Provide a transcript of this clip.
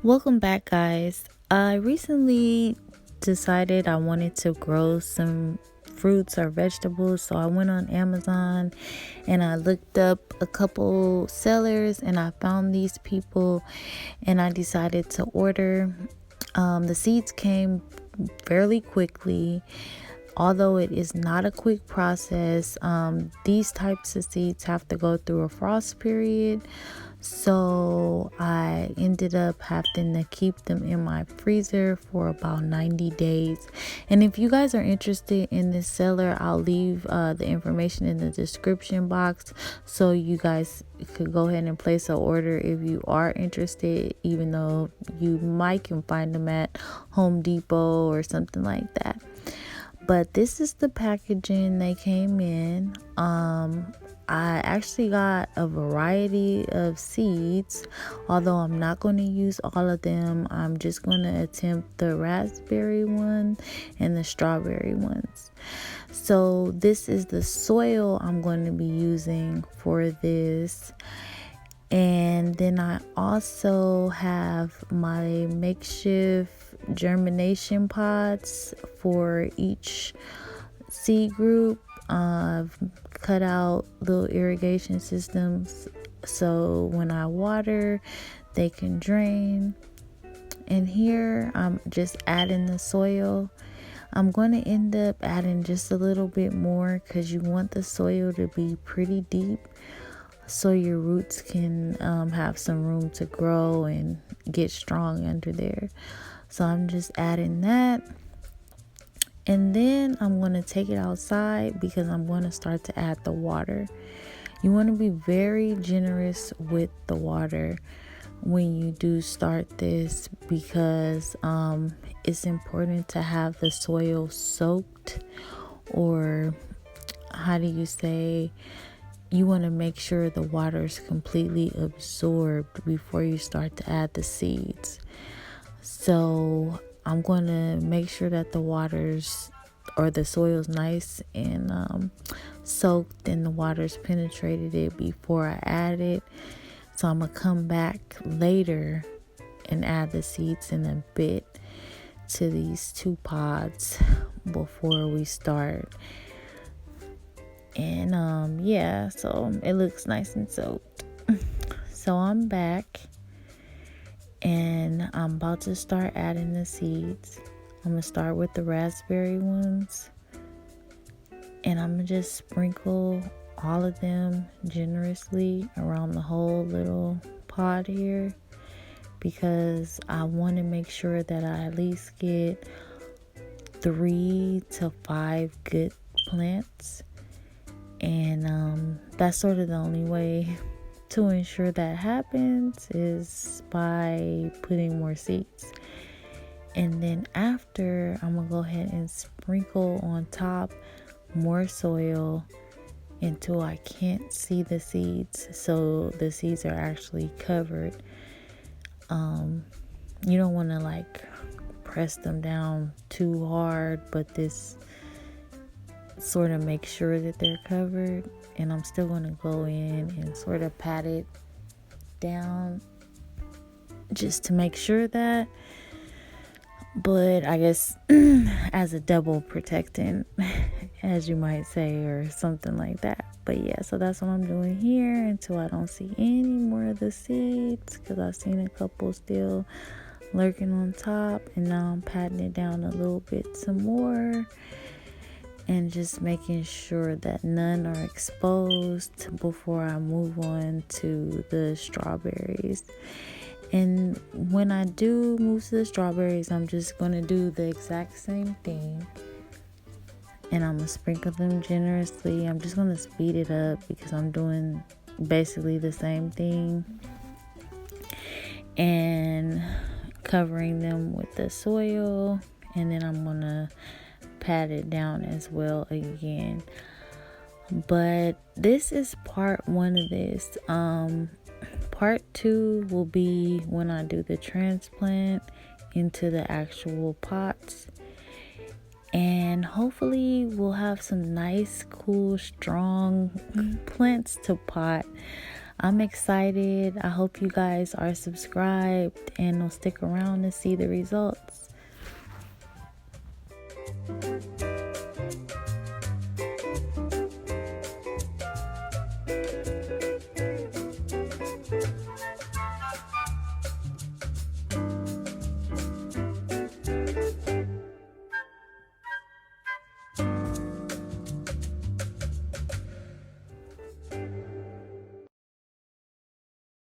Welcome back, guys. I recently decided I wanted to grow some fruits or vegetables, so I went on Amazon and I looked up a couple sellers and I found these people and I decided to order. The seeds came fairly quickly. Although it is not a quick process, these types of seeds have to go through a frost period. So I ended up having to keep them in my freezer for about 90 days. And if you guys are interested in this seller, I'll leave the information in the description box so you guys could go ahead and place an order if you are interested, even though you might can find them at Home Depot or something like that. But this is the packaging they came in. I actually got a variety of seeds, although I'm not going to use all of them. I'm just going to attempt the raspberry one and the strawberry ones. So this is the soil I'm going to be using for this. And then I also have my makeshift germination pots for each seed group. I've cut out little irrigation systems so when I water, they can drain. And here I'm just adding the soil. I'm going to end up adding just a little bit more because you want the soil to be pretty deep so your roots can have some room to grow and get strong under there. So I'm just adding that. And then I'm going to take it outside because I'm going to start to add the water. You want to be very generous with the water when you do start this because it's important to have the soil soaked, or how do you say, you want to make sure the water is completely absorbed before you start to add the seeds. So I'm going to make sure that the water's or the soil's nice and soaked and the water's penetrated it before I add it. So I'm going to come back later and add the seeds in a bit to these 2 pods before we start. And yeah, so it looks nice and soaked. So I'm back and I'm about to start adding the seeds. I'm gonna start with the raspberry ones and I'm gonna just sprinkle all of them generously around the whole little pod here because I want to make sure that I at least get 3 to 5 good plants. And that's sort of the only way to ensure that happens is by putting more seeds. And then after, I'm gonna go ahead and sprinkle on top more soil until I can't see the seeds, so the seeds are actually covered. You don't want to like press them down too hard, but this sort of make sure that they're covered. And I'm still going to go in and sort of pat it down just to make sure that, but I guess as a double protectant, as you might say, or something like that. But yeah, so that's what I'm doing here until I don't see any more of the seeds, because I've seen a couple still lurking on top. And now I'm patting it down a little bit some more and just making sure that none are exposed before I move on to the strawberries. And when I do move to the strawberries, I'm just going to do the exact same thing. And I'm going to sprinkle them generously. I'm just going to speed it up because I'm doing basically the same thing. And covering them with the soil. And then I'm going to pat it down as well again. But this is part 1 of this. Part 2 will be when I do the transplant into the actual pots. And hopefully we'll have some nice, cool, strong plants to pot. I'm excited. I hope you guys are subscribed and will stick around to see the results.